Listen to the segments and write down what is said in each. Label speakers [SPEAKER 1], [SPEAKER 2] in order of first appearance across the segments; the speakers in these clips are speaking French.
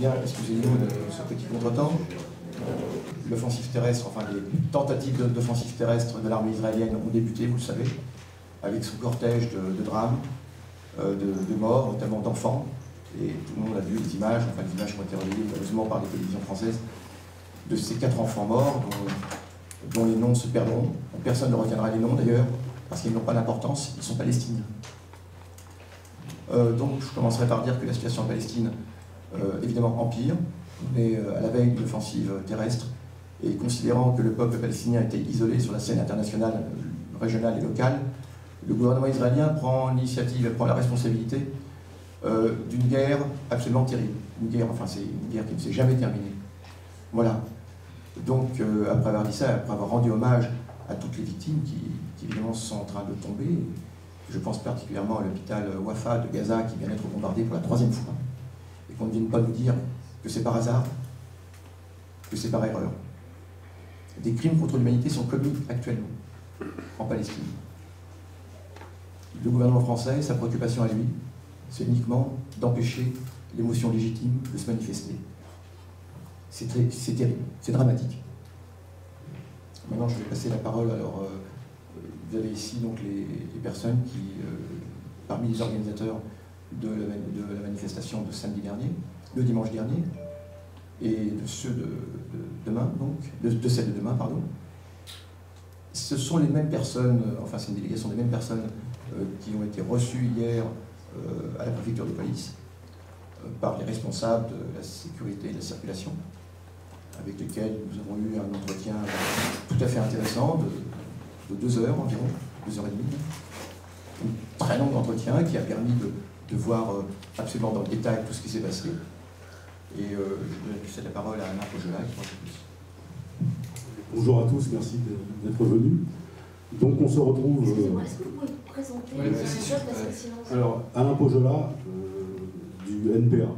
[SPEAKER 1] Bien, excusez-nous de ce petit contretemps. L'offensive terrestre, enfin les tentatives d'offensive terrestre de l'armée israélienne ont débuté, vous le savez, avec son cortège de drames, de morts, notamment d'enfants. Et tout le monde a vu les images, enfin les images qui ont été relayées malheureusement par les télévisions françaises, de ces 4 enfants morts, dont les noms se perdront. Personne ne retiendra les noms d'ailleurs, parce qu'ils n'ont pas d'importance, ils sont palestiniens. Donc je commencerai par dire que la situation en Palestine, évidemment, empire. On est à la veille d'une offensive terrestre, et considérant que le peuple palestinien était isolé sur la scène internationale, régionale et locale, le gouvernement israélien prend l'initiative et prend la responsabilité d'une guerre absolument terrible. Une guerre, enfin c'est une guerre qui ne s'est jamais terminée. Voilà. Donc après avoir dit ça, après avoir rendu hommage à toutes les victimes qui évidemment sont en train de tomber, je pense particulièrement à l'hôpital Wafa de Gaza qui vient d'être bombardé pour la 3e fois, et qu'on ne vienne pas nous dire que c'est par hasard, que c'est par erreur. Des crimes contre l'humanité sont commis actuellement en Palestine. Le gouvernement français, sa préoccupation à lui, c'est uniquement d'empêcher l'émotion légitime de se manifester. C'est terrible, c'est dramatique. Maintenant, je vais passer la parole. Alors, vous avez ici donc les personnes qui, parmi les organisateurs de la manifestation de samedi dernier, de dimanche dernier, et de ceux de demain, donc, de celle de demain, pardon. Ce sont les mêmes personnes, enfin c'est une délégation des mêmes personnes qui ont été reçues hier à la préfecture de police par les responsables de la sécurité et de la circulation, avec lesquels nous avons eu un entretien tout à fait intéressant de 2 heures environ, 2 heures et demie. Un très long entretien qui a permis de voir absolument dans le détail tout ce qui s'est passé. Et je cède la parole à Alain Pojola qui parle plus.
[SPEAKER 2] Bonjour à tous, merci d'être venus. Donc on se retrouve...
[SPEAKER 3] Excusez-moi, est-ce que vous pouvez vous présenter parce que sinon...
[SPEAKER 2] Alors, Alain Pojola, du NPA,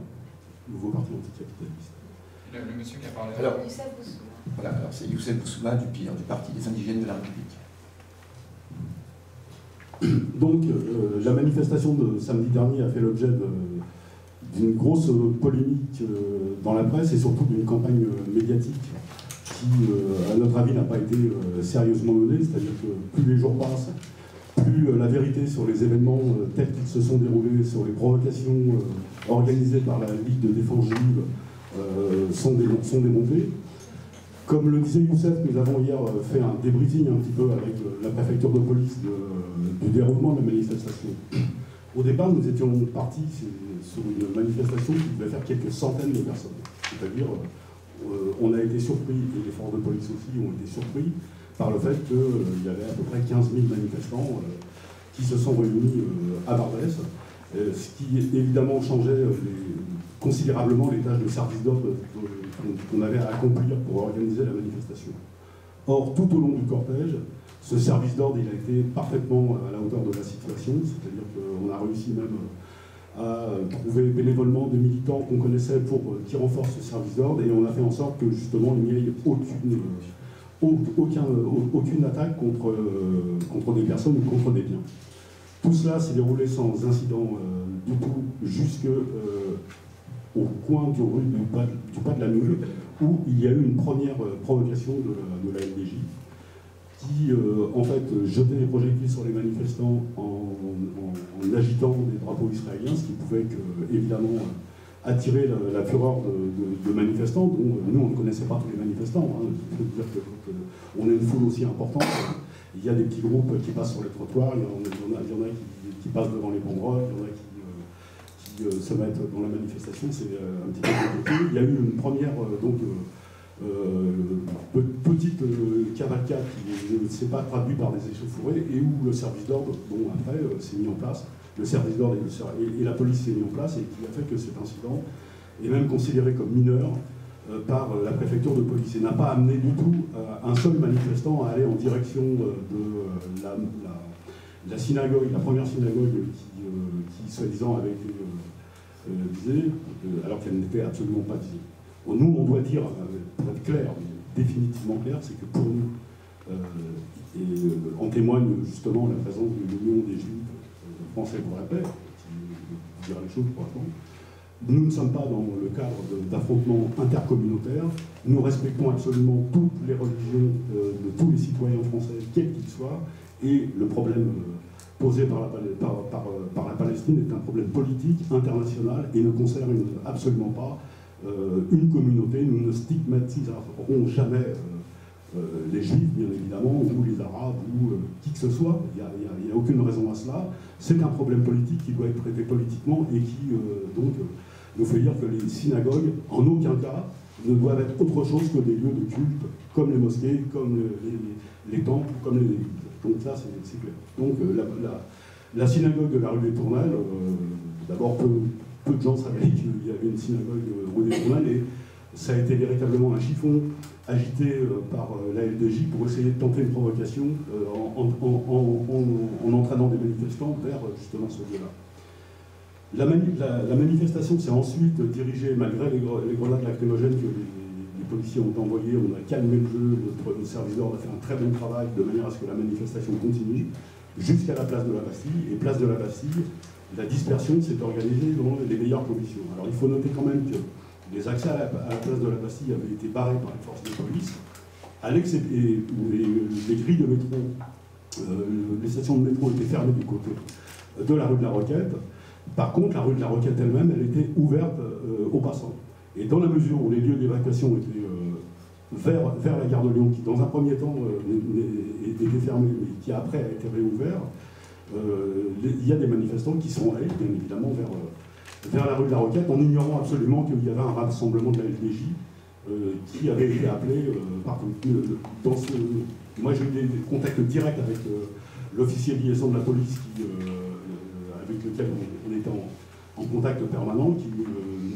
[SPEAKER 2] Nouveau Parti Anticapitaliste.
[SPEAKER 4] Le monsieur qui a parlé.
[SPEAKER 1] Alors,
[SPEAKER 3] Youssef Boussouma.
[SPEAKER 1] voilà, alors c'est Youssef Boussouma du PIR, du Parti des Indigènes de la République.
[SPEAKER 2] Donc, la manifestation de samedi dernier a fait l'objet d'une grosse polémique dans la presse et surtout d'une campagne médiatique qui, à notre avis, n'a pas été sérieusement menée. C'est-à-dire que plus les jours passent, plus la vérité sur les événements tels qu'ils se sont déroulés, sur les provocations organisées par la Ligue de défense juive sont démontées. Comme le disait Youssef, nous avons hier fait un débriefing un petit peu avec la préfecture de police du déroulement de la manifestation. Au départ, nous étions partis sur une manifestation qui devait faire quelques centaines de personnes. C'est-à-dire, on a été surpris, et les forces de police aussi ont été surpris, par le fait qu'il y avait à peu près 15 000 manifestants qui se sont réunis à Barbès, ce qui évidemment changeait considérablement les tâches de service d'ordre qu'on avait à accomplir pour organiser la manifestation. Or, tout au long du cortège, ce service d'ordre il a été parfaitement à la hauteur de la situation, c'est-à-dire qu'on a réussi même à trouver bénévolement des militants qu'on connaissait qui renforcent ce service d'ordre, et on a fait en sorte que justement il n'y ait aucune attaque contre des personnes ou contre des biens. Tout cela s'est déroulé sans incident du tout, jusqu'au coin du rue du Pas de la Mule, où il y a eu une première provocation de la LDJ, qui en fait jetait des projectiles sur les manifestants en agitant des drapeaux israéliens, ce qui pouvait évidemment attirer la fureur de manifestants, dont nous on ne connaissait pas tous les manifestants. Hein. Je peux dire qu'on a une foule aussi importante. Il y a des petits groupes qui passent sur les trottoirs, il y en a qui passent devant les banderoles, il y en a qui se mettent dans la manifestation, c'est un petit peu compliqué. Il y a eu une première petite cavalcade qui ne s'est pas traduite par des échauffourées et où le service d'ordre, après, s'est mis en place. Le service d'ordre et la police s'est mis en place et qui a fait que cet incident est même considéré comme mineur par la préfecture de police et n'a pas amené du tout un seul manifestant à aller en direction de la synagogue, la première synagogue qui soi-disant avait été visée, alors qu'elle n'était absolument pas visée. Bon, nous, on doit dire, pour être clair, mais définitivement clair, c'est que pour nous, et en témoigne justement la présence de l'Union des Juifs français pour la paix, qui dira les choses pour l'instant, Nous ne sommes pas dans le cadre d'affrontements intercommunautaires. Nous respectons absolument toutes les religions de tous les citoyens français, quels qu'ils soient. Et le problème posé par la Palestine est un problème politique, international, et ne concerne absolument pas une communauté. Nous ne stigmatiserons jamais les Juifs, bien évidemment, ou les Arabes, ou qui que ce soit. Il n'y a aucune raison à cela. C'est un problème politique qui doit être traité politiquement et qui, donc, nous fait dire que les synagogues, en aucun cas, ne doivent être autre chose que des lieux de culte, comme les mosquées, comme les temples, comme les églises. Donc ça, c'est clair. Donc la synagogue de la rue des Tournelles, d'abord, peu de gens savaient qu'il y avait une synagogue rue des Tournelles, et ça a été véritablement un chiffon agité par la LDJ pour essayer de tenter une provocation en entraînant des manifestants vers justement ce lieu-là. La manifestation s'est ensuite dirigée, malgré les grenades lacrymogènes que les policiers ont envoyées. On a calmé le jeu, notre service d'ordre a fait un très bon travail de manière à ce que la manifestation continue jusqu'à la place de la Bastille. Et place de la Bastille, la dispersion s'est organisée dans les meilleures conditions. Alors il faut noter quand même que les accès à la place de la Bastille avaient été barrés par les forces de police, les grilles de métro, les stations de métro étaient fermées du côté de la rue de la Roquette. Par contre, la rue de la Roquette elle-même, elle était ouverte aux passants. Et dans la mesure où les lieux d'évacuation étaient vers la gare de Lyon, qui dans un premier temps était fermée, mais qui après a été réouvert, il y a des manifestants qui sont allés, bien évidemment, vers la rue de la Roquette, en ignorant absolument qu'il y avait un rassemblement de la LDJ qui avait été appelé partout. Moi, j'ai eu des contacts directs avec l'officier de liaison de la police avec lequel on était en contact permanent, qui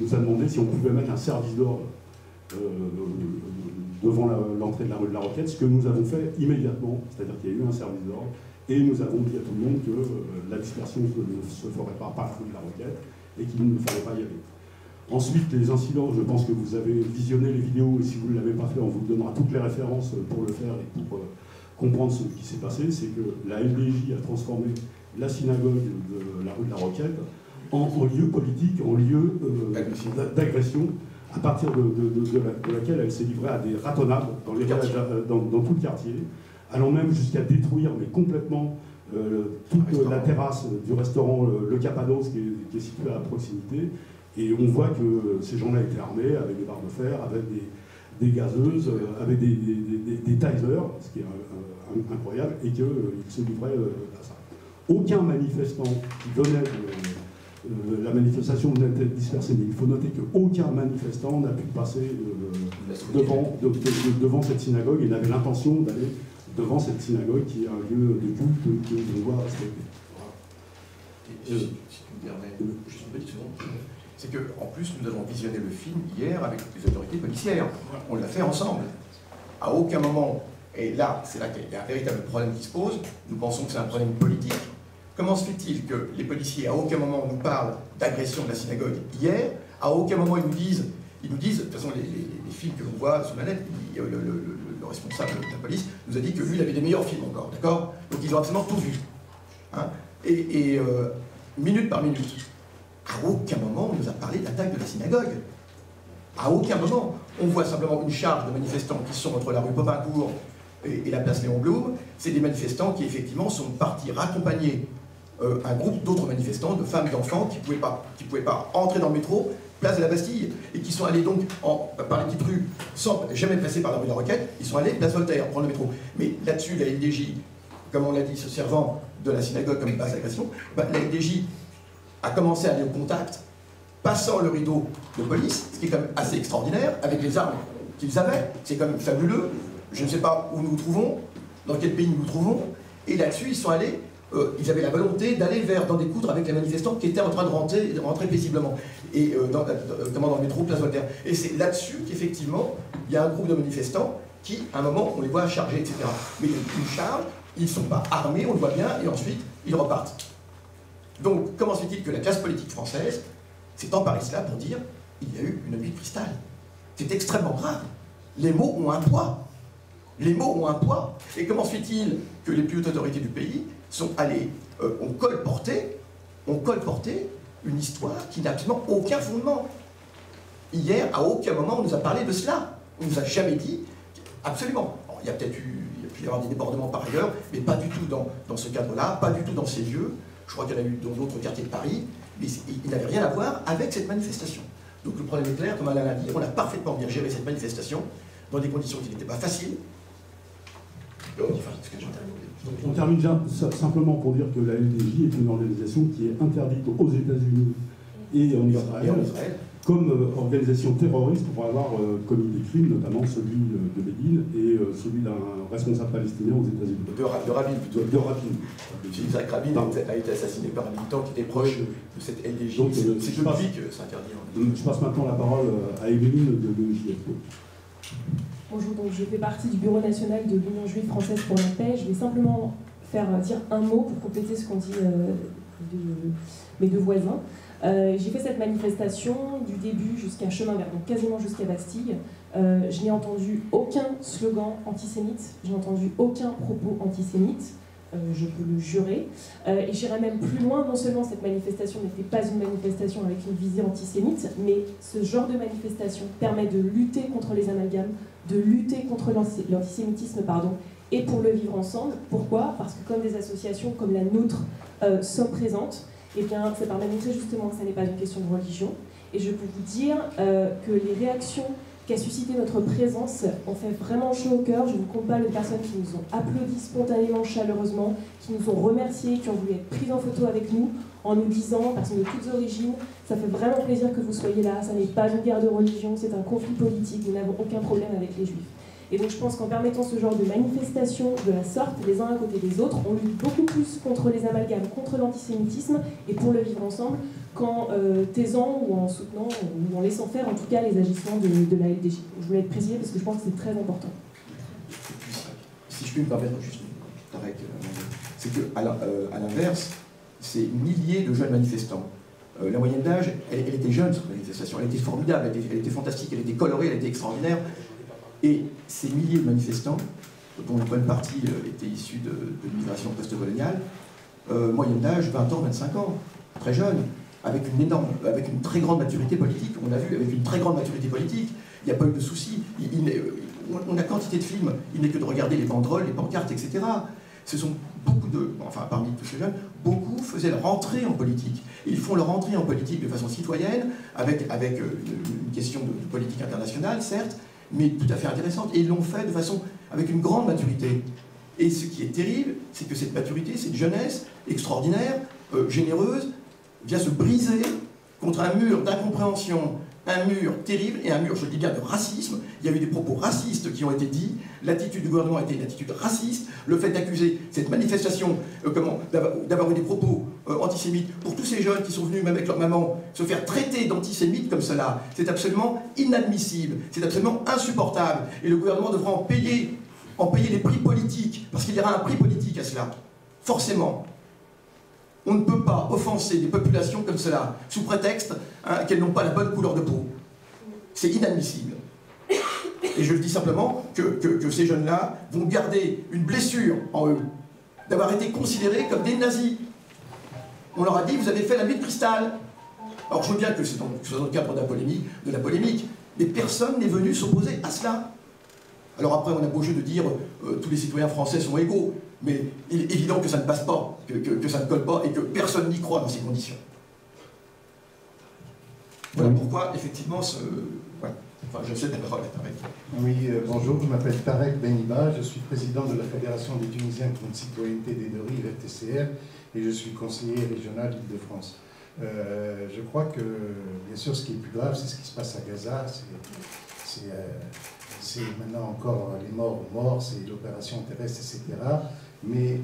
[SPEAKER 2] nous a demandé si on pouvait mettre un service d'ordre devant l'entrée de la rue de la Roquette, ce que nous avons fait immédiatement, c'est-à-dire qu'il y a eu un service d'ordre, et nous avons dit à tout le monde que la dispersion ne se ferait pas par la rue de la Roquette, et qu'il ne fallait pas y aller. Ensuite, les incidents, je pense que vous avez visionné les vidéos, et si vous ne l'avez pas fait, on vous donnera toutes les références pour le faire et pour comprendre ce qui s'est passé. C'est que la LDJ a transformé la synagogue de la rue de la Roquette en lieu politique, en lieu d'agression, à partir de laquelle elle s'est livrée à des ratonnades dans tout le quartier, allant même jusqu'à détruire, mais complètement, toute la terrasse du restaurant Le Capanos, qui est situé à proximité. Et on voit que ces gens-là étaient armés avec des barres de fer, avec des gazeuses, avec des tasers, ce qui est incroyable, et qu'ils se livraient à ça. Aucun manifestant qui venait la manifestation venait d'être dispersée, mais il faut noter qu'aucun manifestant n'a pu passer devant cette synagogue et n'avait l'intention d'aller devant cette synagogue qui est un lieu de culte que l'on doit respecter.
[SPEAKER 1] Si tu me permets, juste une petite seconde, c'est qu'en plus nous avons visionné le film hier avec les autorités policières. On l'a fait ensemble. À aucun moment, et là c'est là qu'il y a un véritable problème qui se pose, nous pensons que c'est un problème politique. Comment se fait-il que les policiers, à aucun moment, nous parlent d'agression de la synagogue hier, à aucun moment ils nous disent, de toute façon les films que l'on voit sur la net, le responsable de la police nous a dit que lui il avait des meilleurs films encore, d'accord? Donc ils ont absolument tout vu. Hein, et minute par minute, à aucun moment on nous a parlé d'attaque de la synagogue. À aucun moment. On voit simplement une charge de manifestants qui sont entre la rue Popincourt et la place Léon Blum. C'est des manifestants qui effectivement sont partis raccompagner un groupe d'autres manifestants, de femmes et d'enfants qui ne pouvaient pas entrer dans le métro, place de la Bastille, et qui sont allés donc par les petites rues, sans jamais passer par la rue de la Roquette, ils sont allés place Voltaire, prendre le métro. Mais là-dessus, la LDJ, comme on l'a dit, se servant de la synagogue comme base d'agression, la LDJ a commencé à aller au contact, passant le rideau de police, ce qui est quand même assez extraordinaire, avec les armes qu'ils avaient, c'est quand même fabuleux. Je ne sais pas où nous nous trouvons, dans quel pays nous nous trouvons, et là-dessus, ils sont allés. Ils avaient la volonté d'aller d'en découdre avec les manifestants qui étaient en train de rentrer paisiblement, et notamment dans le métro Place Voltaire. Et c'est là-dessus qu'effectivement, il y a un groupe de manifestants qui, à un moment, on les voit charger, etc. Mais ils chargent, ils ne sont pas armés, on le voit bien, et ensuite, ils repartent. Donc, comment se fait-il que la classe politique française s'est emparée cela pour dire il y a eu une nuit de cristal? C'est extrêmement grave. Les mots ont un poids. Les mots ont un poids. Et comment se fait-il que les plus hautes autorités du pays sont allées, ont colporté une histoire qui n'a absolument aucun fondement. Hier, à aucun moment, on nous a parlé de cela. On ne nous a jamais dit, absolument. Alors, il y a peut-être pu y avoir des débordements par ailleurs, mais pas du tout dans ce cadre-là, pas du tout dans ces lieux. Je crois qu'il y en a eu dans d'autres quartiers de Paris, mais il n'avait rien à voir avec cette manifestation. Donc le problème est clair, comme Alain l'a dit, on a parfaitement bien géré cette manifestation dans des conditions qui n'étaient pas faciles.
[SPEAKER 2] On termine déjà simplement pour dire que la LDJ est une organisation qui est interdite aux États-Unis et en Israël comme organisation terroriste pour avoir commis des crimes, notamment celui de Bédine et celui d'un responsable palestinien aux États-Unis.
[SPEAKER 1] De Rabin plutôt.
[SPEAKER 2] De Rabin.
[SPEAKER 1] Isaac Rabin a été assassiné par un militant qui était proche de cette LDJ.
[SPEAKER 2] Donc,
[SPEAKER 1] c'est depuis que c'est interdit.
[SPEAKER 2] Je passe maintenant la parole à Evelyne de l'EJFO.
[SPEAKER 5] Bonjour, donc je fais partie du Bureau national de l'Union juive française pour la paix. Je vais simplement faire dire un mot pour compléter ce qu'ont dit mes deux voisins. J'ai fait cette manifestation du début jusqu'à Chemin Vert, donc quasiment jusqu'à Bastille. Je n'ai entendu aucun slogan antisémite, je n'ai entendu aucun propos antisémite, je peux le jurer. Et j'irai même plus loin, non seulement cette manifestation n'était pas une manifestation avec une visée antisémite, mais ce genre de manifestation permet de lutter contre les amalgames, de lutter contre l'antisémitisme, et pour le vivre ensemble. Pourquoi? Parce que comme des associations comme la nôtre sont présentes, eh bien, ça permet de montrer justement que ça n'est pas une question de religion. Et je peux vous dire que les réactions qu'a suscité notre présence ont fait vraiment chaud au cœur. Je ne compte pas les personnes qui nous ont applaudi spontanément, chaleureusement, qui nous ont remerciés, qui ont voulu être prises en photo avec nous, en nous disant, personnes de toutes origines, ça fait vraiment plaisir que vous soyez là, ça n'est pas une guerre de religion, c'est un conflit politique, nous n'avons aucun problème avec les juifs. Et donc je pense qu'en permettant ce genre de manifestation de la sorte, les uns à côté des autres, on lutte beaucoup plus contre les amalgames, contre l'antisémitisme, et pour le vivre ensemble, qu'en taisant ou en soutenant, ou en laissant faire en tout cas les agissements de la LDJ. Je voulais être précisé parce que je pense que c'est très important.
[SPEAKER 1] Si je puis me permettre juste, Tarek, c'est qu'à l'inverse, c'est milliers de jeunes manifestants. La moyenne d'âge, elle était jeune, cette manifestation, elle était formidable, elle était fantastique, elle était colorée, elle était extraordinaire. Et ces milliers de manifestants, dont une bonne partie était issue de l'immigration post-coloniale, moyenne d'âge 20 ans, 25 ans, très jeune, avec une très grande maturité politique. On l'a vu, avec une très grande maturité politique, il n'y a pas eu de soucis. On a quantité de films, il n'est que de regarder les banderoles, les pancartes, etc. Ce sont beaucoup parmi tous ces jeunes, beaucoup faisaient leur entrée en politique. Et ils font leur entrée en politique de façon citoyenne, avec une question de politique internationale, certes, mais tout à fait intéressante, et ils l'ont fait de façon avec une grande maturité. Et ce qui est terrible, c'est que cette maturité, cette jeunesse extraordinaire, généreuse, vient se briser contre un mur d'incompréhension, un mur terrible, et un mur, je le dis bien, de racisme. Il y a eu des propos racistes qui ont été dits, l'attitude du gouvernement a été une attitude raciste, le fait d'accuser cette manifestation, d'avoir eu des propos antisémites, pour tous ces jeunes qui sont venus, même avec leur maman, se faire traiter d'antisémites comme cela, c'est absolument inadmissible, c'est absolument insupportable, et le gouvernement devra en payer les prix politiques, parce qu'il y aura un prix politique à cela, forcément. On ne peut pas offenser des populations comme cela, sous prétexte qu'elles n'ont pas la bonne couleur de peau. C'est inadmissible. Et je le dis simplement que ces jeunes-là vont garder une blessure en eux, d'avoir été considérés comme des nazis. On leur a dit, vous avez fait la nuit de cristal. Alors je veux bien que c'est dans le cadre de la polémique, mais personne n'est venu s'opposer à cela. Alors après, on a beau jeu de dire tous les citoyens français sont égaux, mais il est évident que ça ne passe pas, que ça ne colle pas, et que personne n'y croit dans ces conditions. Voilà pourquoi, effectivement, ouais. Enfin, je cède la parole à Tarek.
[SPEAKER 6] Oui, bonjour, je m'appelle Tarek Beniba, je suis président de la Fédération des Tunisiens pour une citoyenneté des deux rives, FTCR, et je suis conseiller régional d'Île-de-France. Je crois que, bien sûr, ce qui est plus grave, c'est ce qui se passe à Gaza, c'est maintenant encore les morts aux morts, c'est l'opération terrestre, etc. Mais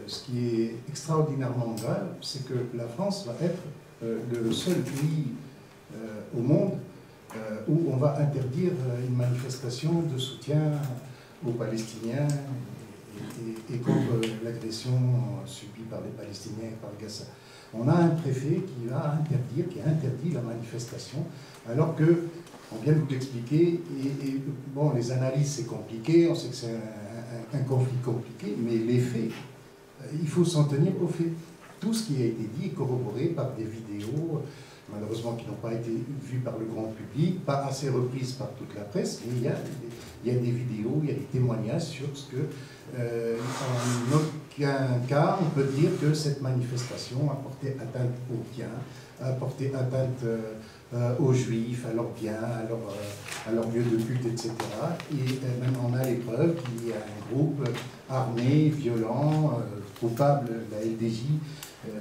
[SPEAKER 6] ce qui est extraordinairement grave, c'est que la France va être le seul pays au monde où on va interdire une manifestation de soutien aux Palestiniens et contre l'agression subie par les Palestiniens et par Gaza. On a un préfet qui a interdit la manifestation, alors que, on vient de vous l'expliquer, et bon, les analyses c'est compliqué, on sait que c'est un conflit compliqué, mais les faits, il faut s'en tenir aux faits. tout ce qui a été dit est corroboré par des vidéos, malheureusement qui n'ont pas été vues par le grand public, pas assez reprises par toute la presse, mais il y a des vidéos, il y a des témoignages sur ce que, en aucun cas, on peut dire que cette manifestation a porté atteinte aux biens, a porté atteinte aux Juifs, à leurs biens, à leur lieu de culte, etc. Et même on a les preuves qu'il y a un groupe armé, violent, coupable, la LDJ,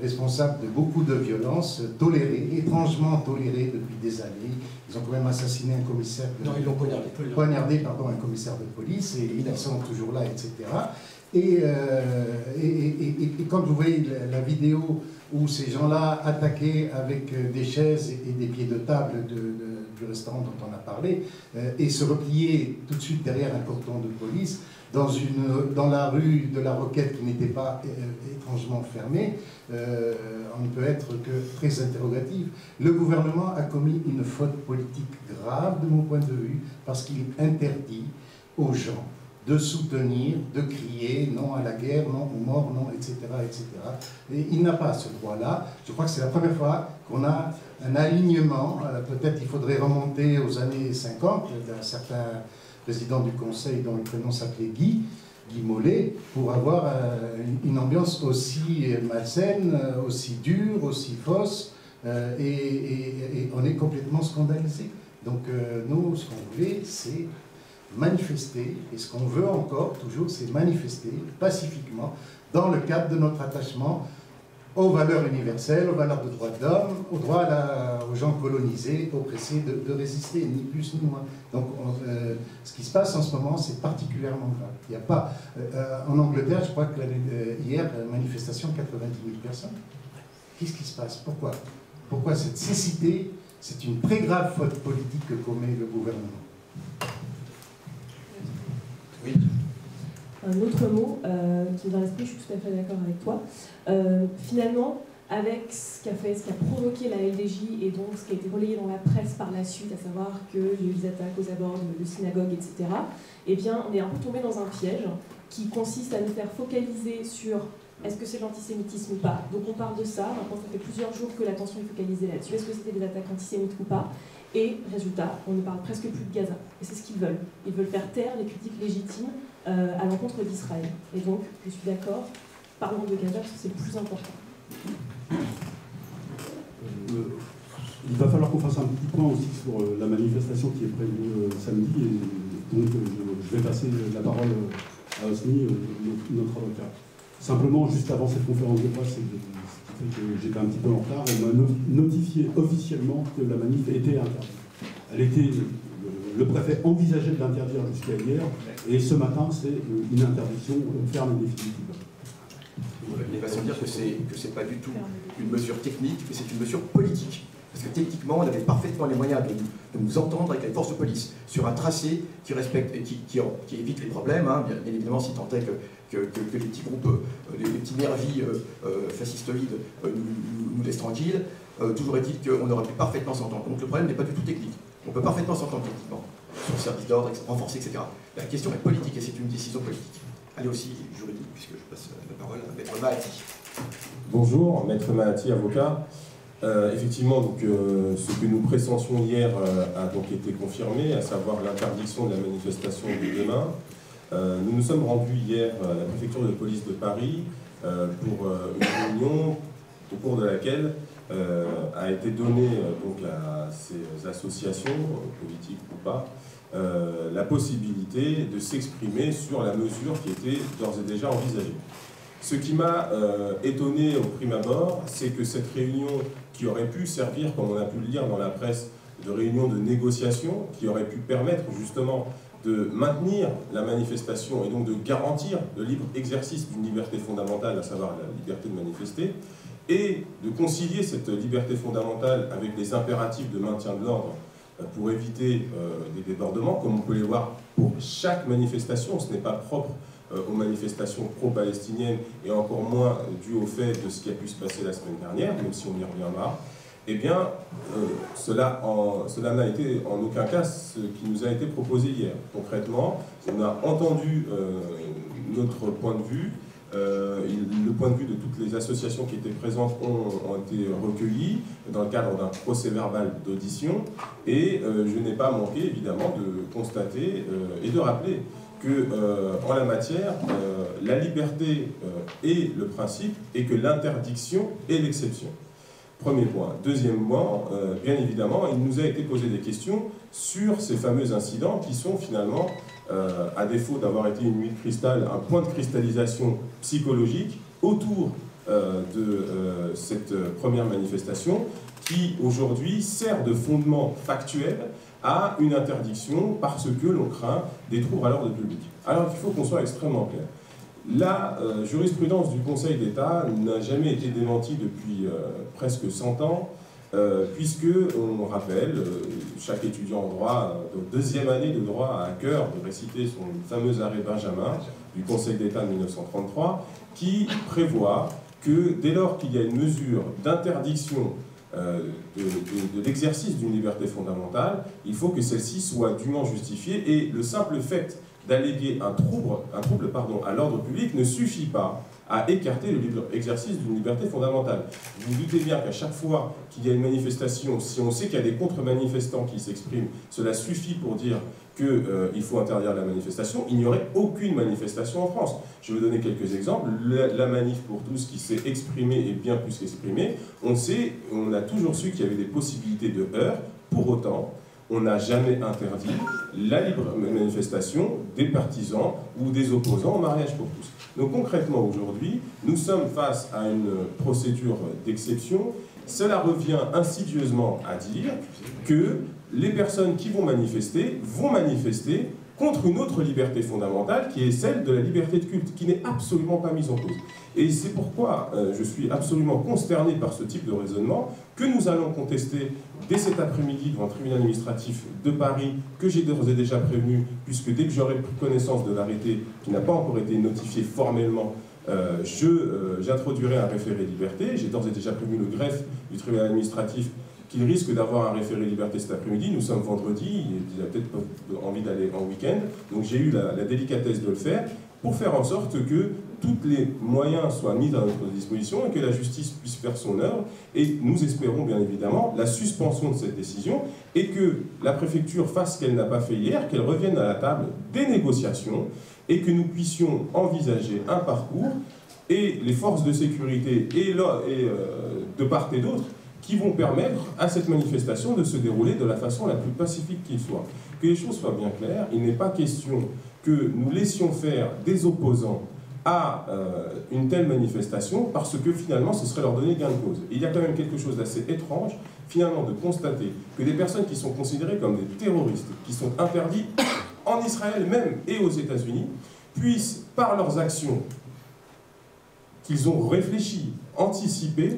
[SPEAKER 6] responsable de beaucoup de violences, tolérées, étrangement tolérées depuis des années. Ils ont quand même assassiné un commissaire de...
[SPEAKER 1] Non, ils l'ont poignardé.
[SPEAKER 6] Poignardé, pardon, un commissaire de police, et ils sont toujours là, etc. Et quand vous voyez la vidéo où ces gens-là attaquaient avec des chaises et des pieds de table du restaurant dont on a parlé, et se replier tout de suite derrière un cordon de police, dans la rue de la Roquette qui n'était pas étrangement fermée, on ne peut être que très interrogatif. Le gouvernement a commis une faute politique grave de mon point de vue, parce qu'il interdit aux gens de soutenir, de crier non à la guerre, non aux morts, non, etc., etc. Et il n'a pas ce droit-là. Je crois que c'est la première fois qu'on a un alignement. Peut-être il faudrait remonter aux années 50, d'un certain président du Conseil dont le prénom s'appelait Guy Mollet, pour avoir une ambiance aussi malsaine, aussi dure, aussi fausse, et on est complètement scandalisé. Donc nous, ce qu'on voulait, c'est manifester, et ce qu'on veut encore, toujours, c'est manifester pacifiquement dans le cadre de notre attachement aux valeurs universelles, aux valeurs de droits de l'homme, au droit aux gens colonisés, oppressés, de résister, ni plus ni moins. Donc ce qui se passe en ce moment, c'est particulièrement grave. Il n'y a pas... en Angleterre, je crois que hier, manifestation, 90 000 personnes. Qu'est-ce qui se passe? Pourquoi cette cécité? C'est une très grave faute politique que commet le gouvernement.
[SPEAKER 1] Oui.
[SPEAKER 5] Un autre mot qui me vient à l'esprit, je suis tout à fait d'accord avec toi. Finalement, avec ce qui a provoqué la LDJ et donc ce qui a été relayé dans la presse par la suite, à savoir qu'il y a eu des attaques aux abords de synagogues, etc., eh bien, on est un peu tombé dans un piège qui consiste à nous faire focaliser sur est-ce que c'est l'antisémitisme ou pas. Donc on parle de ça, maintenant ça fait plusieurs jours que l'attention est focalisée là-dessus, est-ce que c'était des attaques antisémites ou pas. Et résultat, on ne parle presque plus de Gaza. Et c'est ce qu'ils veulent. Ils veulent faire taire les critiques légitimes à l'encontre d'Israël. Et donc, je suis d'accord, parlons de Gaza parce que c'est le plus important.
[SPEAKER 2] Il va falloir qu'on fasse un petit point aussi sur la manifestation qui est prévue samedi. Et donc, je vais passer la parole à Osni, notre avocat. Simplement, juste avant cette conférence de presse, ce qui fait que j'étais un petit peu en retard, on m'a notifié officiellement que la manif était interdite. Le préfet envisageait de l'interdire jusqu'à hier, et ce matin, c'est une interdiction ferme et définitive.
[SPEAKER 1] Il va se dire que c'est pas du tout une mesure technique, mais c'est une mesure politique. Parce que techniquement, on avait parfaitement les moyens de nous entendre avec les forces de police sur un tracé qui respecte et qui évite les problèmes, hein, bien évidemment, si tant est que les petits groupes, les petits mervis fascistoïdes nous laissent tranquilles. Toujours est-il qu'on aurait pu parfaitement s'entendre. Donc le problème n'est pas du tout technique. On peut parfaitement s'entendre techniquement sur le service d'ordre, renforcer, etc. La question est politique et c'est une décision politique. Elle est aussi juridique, puisque je passe la parole à Maître Mahati.
[SPEAKER 7] Bonjour, Maître Mahati, avocat. Effectivement, donc, ce que nous pressentions hier a donc été confirmé, à savoir l'interdiction de la manifestation de demain. Nous nous sommes rendus hier à la préfecture de police de Paris pour une réunion au cours de laquelle a été donnée donc, à ces associations, politiques ou pas, la possibilité de s'exprimer sur la mesure qui était d'ores et déjà envisagée. Ce qui m'a étonné au prime abord, c'est que cette réunion qui aurait pu servir, comme on a pu le lire dans la presse, de réunion de négociation, qui aurait pu permettre justement de maintenir la manifestation et donc de garantir le libre exercice d'une liberté fondamentale, à savoir la liberté de manifester, et de concilier cette liberté fondamentale avec les impératifs de maintien de l'ordre pour éviter des débordements, comme on peut les voir pour chaque manifestation. Ce n'est pas propre aux manifestations pro-palestiniennes et encore moins dû au fait de ce qui a pu se passer la semaine dernière, même si on y reviendra, eh bien, cela n'a été en aucun cas ce qui nous a été proposé hier. Concrètement, on a entendu notre point de vue Le point de vue de toutes les associations qui étaient présentes ont été recueillis dans le cadre d'un procès verbal d'audition. Et je n'ai pas manqué, évidemment, de constater et de rappeler que, en la matière, la liberté est le principe et que l'interdiction est l'exception. Premier point. Deuxièmement, bien évidemment, il nous a été posé des questions sur ces fameux incidents qui sont finalement, à défaut d'avoir été une nuit de cristal, un point de cristallisation psychologique autour de cette première manifestation qui, aujourd'hui, sert de fondement factuel à une interdiction parce que l'on craint des troubles à l'ordre public. Alors il faut qu'on soit extrêmement clair. La jurisprudence du Conseil d'État n'a jamais été démentie depuis presque 100 ans, puisque, on rappelle, chaque étudiant en droit, de deuxième année de droit, a à cœur de réciter son fameux arrêt Benjamin du Conseil d'État de 1933, qui prévoit que dès lors qu'il y a une mesure d'interdiction de l'exercice d'une liberté fondamentale, il faut que celle-ci soit dûment justifiée, et le simple fait d'alléguer un trouble à l'ordre public ne suffit pas à écarter le libre exercice d'une liberté fondamentale. Vous vous doutez bien qu'à chaque fois qu'il y a une manifestation, si on sait qu'il y a des contre-manifestants qui s'expriment, cela suffit pour dire qu'il faut interdire la manifestation. Il n'y aurait aucune manifestation en France. Je vais vous donner quelques exemples. La manif pour tous qui s'est exprimée et bien plus qu'exprimée, on a toujours su qu'il y avait des possibilités de heurts. Pour autant, on n'a jamais interdit la libre manifestation des partisans ou des opposants au mariage pour tous. Donc concrètement, aujourd'hui, nous sommes face à une procédure d'exception. Cela revient insidieusement à dire que les personnes qui vont manifester contre une autre liberté fondamentale qui est celle de la liberté de culte, qui n'est absolument pas mise en cause. Et c'est pourquoi je suis absolument consterné par ce type de raisonnement que nous allons contester dès cet après-midi devant le tribunal administratif de Paris, que j'ai d'ores et déjà prévenu, puisque dès que j'aurai pris connaissance de l'arrêté qui n'a pas encore été notifié formellement, j'introduirai un référé liberté. J'ai d'ores et déjà prévenu le greffe du tribunal administratif qu'il risque d'avoir un référé liberté cet après-midi. Nous sommes vendredi, il a peut-être pas envie d'aller en week-end, donc j'ai eu la délicatesse de le faire pour faire en sorte que tous les moyens soient mis à notre disposition et que la justice puisse faire son œuvre. Et nous espérons bien évidemment la suspension de cette décision et que la préfecture fasse ce qu'elle n'a pas fait hier, qu'elle revienne à la table des négociations et que nous puissions envisager un parcours, et les forces de sécurité et de part et d'autre qui vont permettre à cette manifestation de se dérouler de la façon la plus pacifique qu'il soit. Que les choses soient bien claires, il n'est pas question que nous laissions faire des opposants à une telle manifestation parce que finalement ce serait leur donner gain de cause. Et il y a quand même quelque chose d'assez étrange finalement de constater que des personnes qui sont considérées comme des terroristes, qui sont interdits en Israël même et aux États-Unis, puissent par leurs actions qu'ils ont réfléchi, anticipé,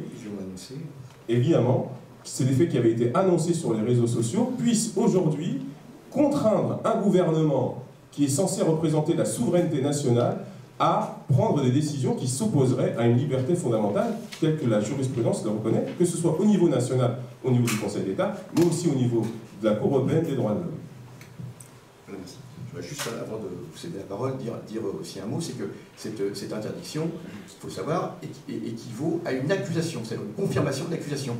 [SPEAKER 7] évidemment, c'est des faits qui avaient été annoncés sur les réseaux sociaux, puissent aujourd'hui contraindre un gouvernement qui est censé représenter la souveraineté nationale à prendre des décisions qui s'opposeraient à une liberté fondamentale telle que la jurisprudence le reconnaît, que ce soit au niveau national, au niveau du Conseil d'État, mais aussi au niveau de la Cour européenne des droits de l'homme.
[SPEAKER 1] Je voudrais juste, avant de vous céder la parole, dire aussi un mot, c'est que cette interdiction, il faut savoir, équivaut à une accusation, c'est une confirmation de l'accusation.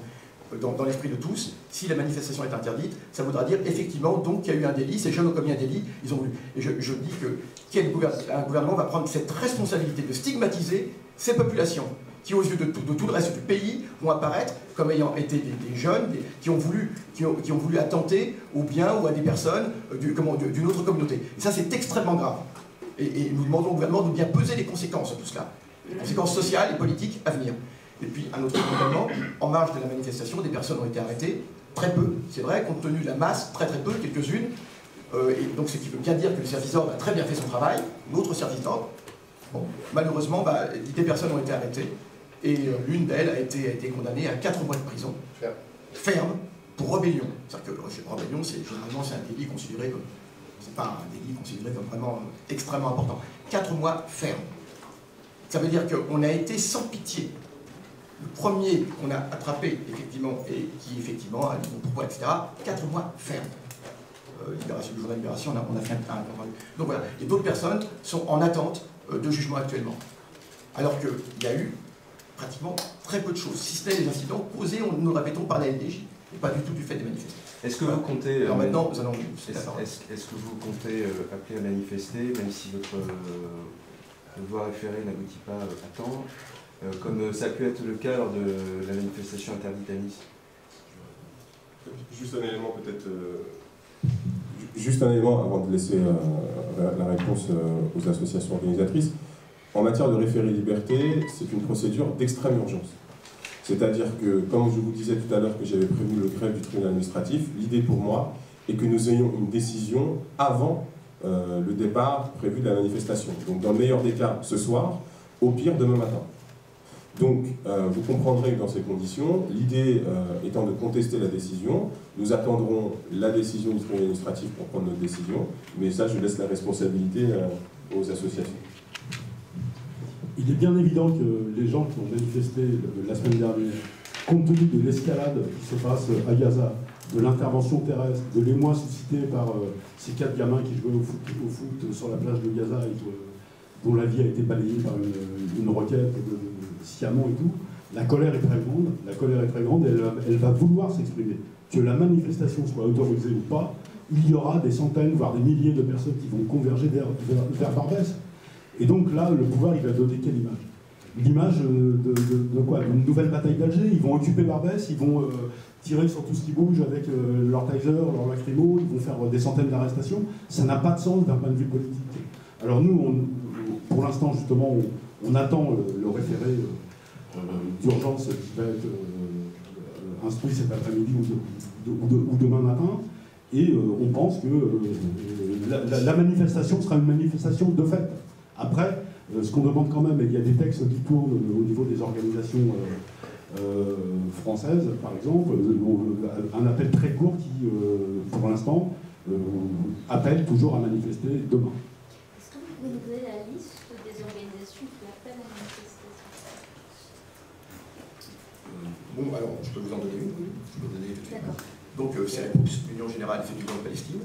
[SPEAKER 1] Dans l'esprit de tous, si la manifestation est interdite, ça voudra dire effectivement donc qu'il y a eu un délit, ces jeunes ont commis un délit, ils ont voulu. Et je dis que un gouvernement va prendre cette responsabilité de stigmatiser ces populations qui, aux yeux de tout le reste du pays, vont apparaître comme ayant été des jeunes qui ont voulu attenter aux biens ou à des personnes d'une autre communauté. Et ça, c'est extrêmement grave. Et nous demandons au gouvernement de bien peser les conséquences de tout cela, les conséquences sociales et politiques à venir. Et puis, un autre événement, en marge de la manifestation, des personnes ont été arrêtées, très peu, c'est vrai, compte tenu de la masse, très peu, quelques-unes. Et donc, ce qui veut bien dire que le service d'ordre a très bien fait son travail, notre service d'ordre. Bon, malheureusement, des personnes ont été arrêtées, et l'une d'elles a été condamnée à 4 mois de prison, ferme, pour rébellion. C'est-à-dire que rébellion, généralement, c'est un délit considéré comme... C'est pas un délit considéré comme vraiment extrêmement important. 4 mois ferme. Ça veut dire qu'on a été sans pitié. Le premier qu'on a attrapé, effectivement, et qui, effectivement, a dit pourquoi, etc., 4 mois ferme. Libération, le journal Libération, on a fait un... Donc voilà. Et d'autres personnes sont en attente de jugement actuellement. Alors qu'il y a eu pratiquement très peu de choses, si ce n'est les incidents causés, nous le répétons, par la LDJ, et pas du tout du fait des manifestants.
[SPEAKER 8] Est-ce que vous comptez...
[SPEAKER 1] Alors maintenant, nous allons...
[SPEAKER 8] Est-ce que vous comptez appeler à manifester, même si votre devoir référé n'aboutit pas à temps, comme ça a pu être le cas lors de la manifestation interdite à Nice?
[SPEAKER 7] Juste un élément peut-être... Juste un élément avant de laisser la réponse aux associations organisatrices. En matière de référé liberté, c'est une procédure d'extrême urgence. C'est-à-dire que, comme je vous disais tout à l'heure que j'avais prévenu le greffe du tribunal administratif, l'idée pour moi est que nous ayons une décision avant le départ prévu de la manifestation. Donc dans le meilleur des cas, ce soir, au pire, demain matin. Donc vous comprendrez que dans ces conditions, l'idée étant de contester la décision, nous attendrons la décision du tribunal administratif pour prendre notre décision, mais ça, je laisse la responsabilité aux associations.
[SPEAKER 2] Il est bien évident que les gens qui ont manifesté la semaine dernière, compte tenu de l'escalade qui se passe à Gaza, de l'intervention terrestre, de l'émoi suscité par ces 4 gamins qui jouaient au foot sur la plage de Gaza et dont la vie a été balayée par une roquette sciemment et tout, la colère est très grande, et elle va vouloir s'exprimer. Que la manifestation soit autorisée ou pas, il y aura des centaines, voire des milliers de personnes qui vont converger vers Barbès. Et donc là, le pouvoir, il va donner quelle image? L'image de quoi? D'une nouvelle bataille d'Alger. Ils vont occuper Barbès, ils vont tirer sur tout ce qui bouge avec leur taser, leur lacrymo, ils vont faire des centaines d'arrestations. Ça n'a pas de sens d'un point de vue politique. Alors nous, pour l'instant, justement, on attend le référé d'urgence qui va être instruit cet après-midi ou demain matin. Et on pense que la manifestation sera une manifestation de fait. Après, ce qu'on demande quand même, et il y a des textes qui tournent au niveau des organisations françaises, par exemple, un appel très court qui, pour l'instant, appelle toujours à manifester demain.
[SPEAKER 3] Est-ce que vous pouvez nous donner la liste des organisations qui appellent à la manifestation?
[SPEAKER 1] Bon, alors, je peux vous en donner une, oui. Je peux vous donner...
[SPEAKER 3] D'accord.
[SPEAKER 1] Donc, c'est la GOUPS, Union Générale des étudiants de Palestine.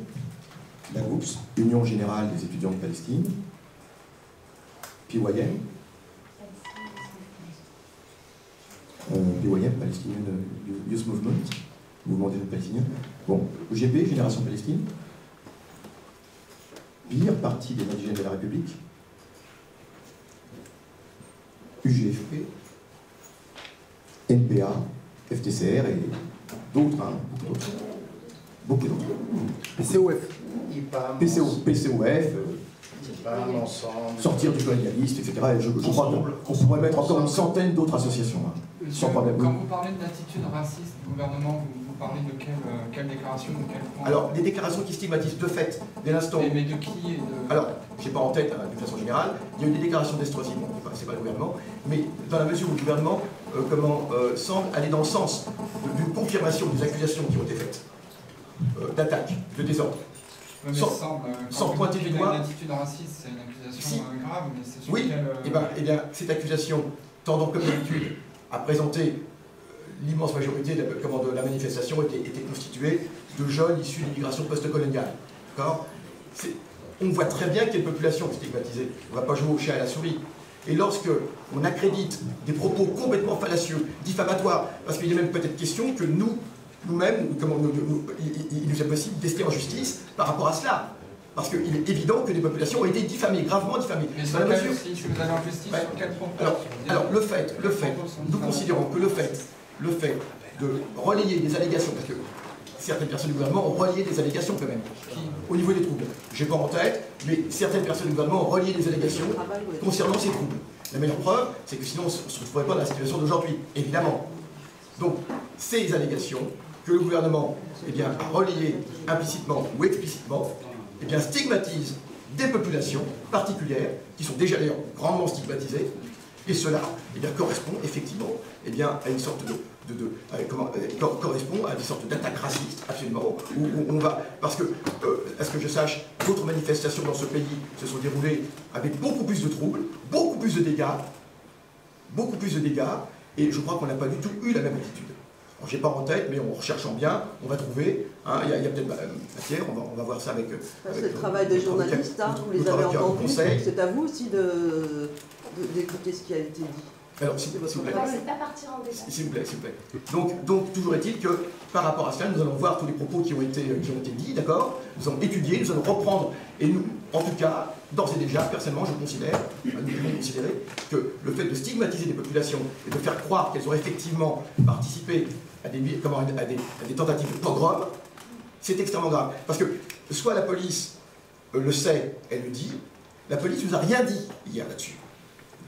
[SPEAKER 1] La GOUPS, Union Générale des étudiants de Palestine. PYM, Palestinian Youth Movement, mouvement des jeunes palestiniens. Bon, EGP, Génération Palestine. PIR, Parti des indigènes de la République. UGFP, NPA, FTCR et d'autres, hein, beaucoup d'autres. PCOF. PCOF. Sortir du colonialiste, etc. Et je crois qu'on pourrait mettre encore une centaine d'autres associations. Hein, sans problème.
[SPEAKER 4] Quand vous parlez d'attitude raciste du gouvernement, vous parlez de quelle déclaration, de quel point?
[SPEAKER 1] Alors, les déclarations qui stigmatisent de fait, dès l'instant...
[SPEAKER 4] Mais de qui
[SPEAKER 1] Alors, je n'ai pas en tête, hein, d'une façon générale, il y a eu des déclarations d'Estrosi, bon, c'est pas le gouvernement, mais dans la mesure où le gouvernement semble aller dans le sens d'une confirmation des accusations qui ont été faites, d'attaque, de désordre.
[SPEAKER 4] Mais
[SPEAKER 1] sans pointer du doigt.
[SPEAKER 4] Une attitude raciste, c'est une accusation grave, mais c'est sur
[SPEAKER 1] oui, eh bien, cette accusation, tendant comme d'habitude à présenter l'immense majorité de la manifestation était constituée de jeunes issus de l'immigration post-coloniale. On voit très bien qu'il y a une population stigmatisée. On ne va pas jouer au chat et à la souris. Et lorsque on accrédite des propos complètement fallacieux, diffamatoires, parce qu'il y a même peut-être question que nous-mêmes, il nous est possible d'ester en justice par rapport à cela. Parce qu'il est évident que des populations ont été diffamées, gravement diffamées.
[SPEAKER 4] Mais sur quelle justice, vous allez en justice, sur quel propos?
[SPEAKER 1] Alors le fait, nous considérons que le fait de relayer des allégations, parce que certaines personnes du gouvernement ont relayé des allégations quand même, au niveau des troubles. Je n'ai pas en tête, mais certaines personnes du gouvernement ont relayé des allégations concernant ces troubles. La meilleure preuve, c'est que sinon on ne se retrouverait pas dans la situation d'aujourd'hui, évidemment. Donc, ces allégations que le gouvernement a relayées implicitement ou explicitement, stigmatisent des populations particulières, qui sont déjà d'ailleurs grandement stigmatisées, et cela correspond effectivement à une sorte correspond à des sortes d'attaques racistes, absolument, où on va... Parce que, à ce que je sache, d'autres manifestations dans ce pays se sont déroulées avec beaucoup plus de troubles, beaucoup plus de dégâts, et je crois qu'on n'a pas du tout eu la même attitude. Je n'ai pas en tête, mais en recherchant bien, on va trouver. Il y a peut-être matière, on va voir ça avec...
[SPEAKER 9] C'est le travail des journalistes, vous les avez entendus, c'est à vous aussi d'écouter ce qui a été dit.
[SPEAKER 1] Alors, s'il vous plaît.
[SPEAKER 3] C'est pas partir en détail.
[SPEAKER 1] S'il vous plaît, s'il vous plaît. Donc, toujours est-il que, par rapport à cela, nous allons voir tous les propos qui ont été dits, d'accord? Nous allons étudier, nous allons reprendre, et nous, en tout cas, d'ores et déjà, personnellement, je considère, nous pouvons considérer que le fait de stigmatiser des populations et de faire croire qu'elles ont effectivement participé à des tentatives de pogrom, c'est extrêmement grave. Parce que, soit la police le sait, elle le dit, la police ne nous a rien dit hier là-dessus.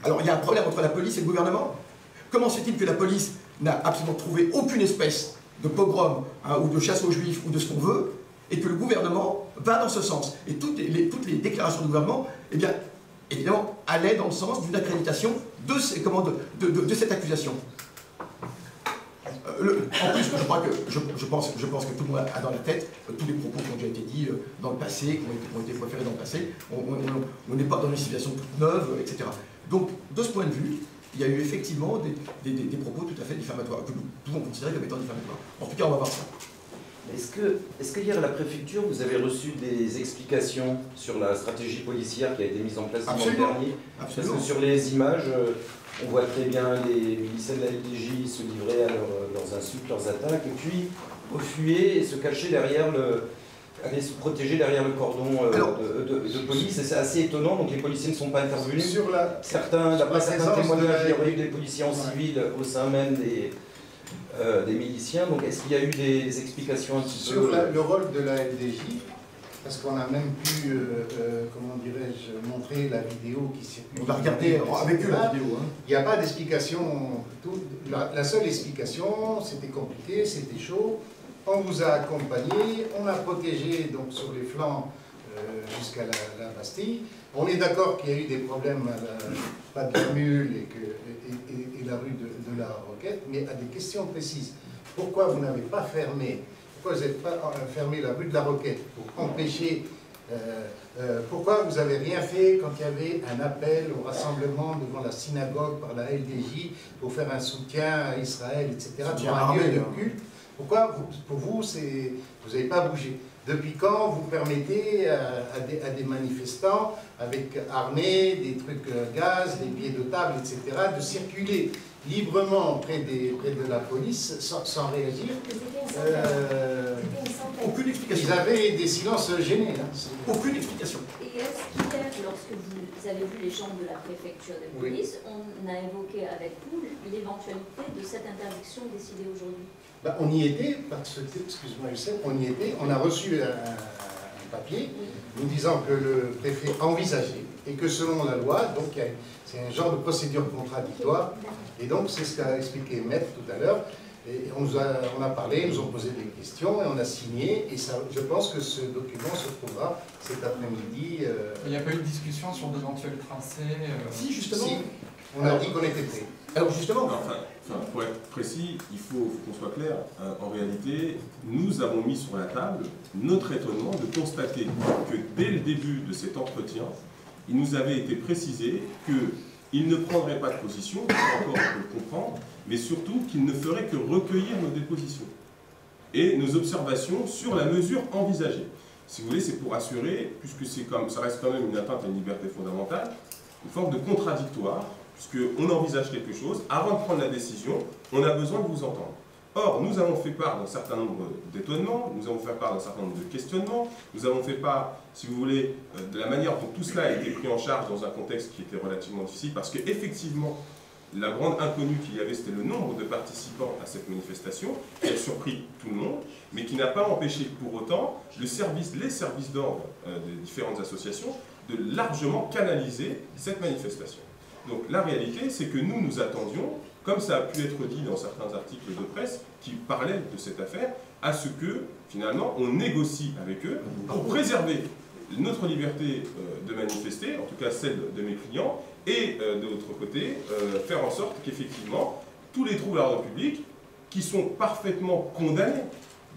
[SPEAKER 1] Alors, il y a un problème entre la police et le gouvernement. Comment se fait-il que la police n'a absolument trouvé aucune espèce de pogrom ou de chasse aux juifs ou de ce qu'on veut, et que le gouvernement va dans ce sens? Et toutes les déclarations du gouvernement, eh bien, évidemment, allaient dans le sens d'une accréditation de cette accusation. En plus, je pense que tout le monde a dans la tête tous les propos qui ont déjà été dits dans le passé, qui ont été proférés dans le passé. On n'est pas dans une situation toute neuve, etc. Donc, de ce point de vue, il y a eu effectivement des propos tout à fait diffamatoires, que nous pouvons considérer comme étant diffamatoires. En tout cas, on va voir ça.
[SPEAKER 10] Est-ce que hier à la préfecture, vous avez reçu des explications sur la stratégie policière qui a été mise en place dimanche dernier? Absolument. Parce que sur les images, on voit très bien les miliciens de la LDJ se livrer à leurs insultes, leurs attaques, et puis refuer et se cacher derrière aller se protéger derrière le cordon de police, et c'est assez étonnant, donc les policiers ne sont pas intervenus. D'après certains témoignages, il y aurait eu des policiers en civil au sein même des miliciens, donc est-ce qu'il y a eu des explications un petit peu...
[SPEAKER 6] Sur le rôle de la LDJ, parce qu'on a même pu, comment dirais-je, montrer la vidéo qui circule.
[SPEAKER 1] On va regarder avec eux la vidéo.
[SPEAKER 6] Il n'y a pas d'explication. La seule explication, c'était compliqué, c'était chaud. On vous a accompagné, on a protégé donc sur les flancs jusqu'à la Bastille. On est d'accord qu'il y a eu des problèmes à la Mule et la rue de la Roquette, mais à des questions précises. Pourquoi vous n'avez pas fermé, pourquoi vous n'avez pas fermé la rue de la Roquette pour empêcher, pourquoi vous n'avez rien fait quand il y avait un appel au rassemblement devant la synagogue par la LDJ pour faire un soutien à Israël, etc., pour un lieu de culte? Pourquoi, pour vous, vous n'avez pas bougé? Depuis quand vous permettez à des manifestants avec armée, des trucs gaz, des billets de table, etc., de circuler librement près de la police sans réagir?
[SPEAKER 1] Aucune explication.
[SPEAKER 6] Ils avaient des silences gênés. Hein.
[SPEAKER 1] Aucune explication.
[SPEAKER 3] Et est-ce qu'hier, lorsque vous avez vu les chambres de la préfecture de police, on a évoqué avec vous l'éventualité de cette interdiction décidée aujourd'hui?
[SPEAKER 6] On y était, parce que, excuse-moi Youssef, on y était, on a reçu un papier nous disant que le préfet envisageait et que selon la loi, donc c'est un genre de procédure contradictoire, et donc c'est ce qu'a expliqué Maître tout à l'heure, et on a parlé, ils nous ont posé des questions et on a signé, et ça, je pense que ce document se trouvera cet après-midi.
[SPEAKER 4] Il n'y a pas eu de discussion sur d'éventuels tracés
[SPEAKER 1] Si, justement.
[SPEAKER 6] Si, on a dit qu'on était prêts.
[SPEAKER 1] Alors justement,
[SPEAKER 7] pour être précis, il faut qu'on soit clair. En réalité, nous avons mis sur la table notre étonnement de constater que dès le début de cet entretien, il nous avait été précisé qu'il ne prendrait pas de position, encore on peut le comprendre, mais surtout qu'il ne ferait que recueillir nos dépositions et nos observations sur la mesure envisagée. Si vous voulez, c'est pour assurer, puisque ça reste quand même une atteinte à une liberté fondamentale, une forme de contradictoire, puisqu'on envisage quelque chose, avant de prendre la décision, on a besoin de vous entendre. Or, nous avons fait part d'un certain nombre d'étonnements, nous avons fait part d'un certain nombre de questionnements, nous avons fait part, si vous voulez, de la manière dont tout cela a été pris en charge dans un contexte qui était relativement difficile, parce qu'effectivement, la grande inconnue qu'il y avait, c'était le nombre de participants à cette manifestation, qui a surpris tout le monde, mais qui n'a pas empêché pour autant les services d'ordre des différentes associations de largement canaliser cette manifestation. Donc la réalité, c'est que nous attendions, comme ça a pu être dit dans certains articles de presse qui parlaient de cette affaire, à ce que, finalement, on négocie avec eux pour préserver notre liberté de manifester, en tout cas celle de mes clients, et de l'autre côté, faire en sorte qu'effectivement, tous les troubles à l'ordre public, qui sont parfaitement condamnés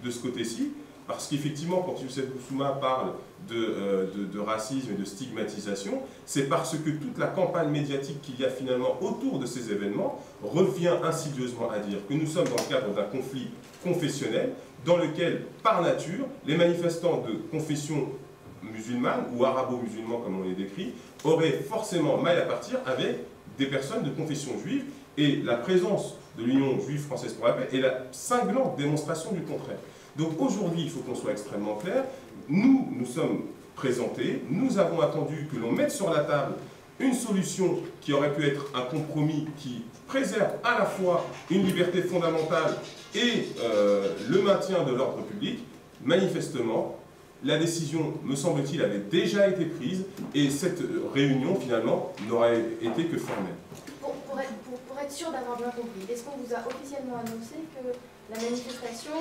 [SPEAKER 7] de ce côté-ci, parce qu'effectivement, quand Youssef Boussouma parle de racisme et de stigmatisation, c'est parce que toute la campagne médiatique qu'il y a finalement autour de ces événements revient insidieusement à dire que nous sommes dans le cadre d'un conflit confessionnel dans lequel, par nature, les manifestants de confession musulmane ou arabo-musulman, comme on les décrit, auraient forcément mal à partir avec des personnes de confession juive, et la présence de l'Union juive française pour la paix est la cinglante démonstration du contraire. Donc aujourd'hui, il faut qu'on soit extrêmement clair. Nous sommes présentés, nous avons attendu que l'on mette sur la table une solution qui aurait pu être un compromis qui préserve à la fois une liberté fondamentale et le maintien de l'ordre public. Manifestement, la décision, me semble-t-il, avait déjà été prise et cette réunion, finalement, n'aurait été que formelle.
[SPEAKER 9] Pour être sûr d'avoir bien compris, est-ce qu'on vous a officiellement annoncé que la manifestation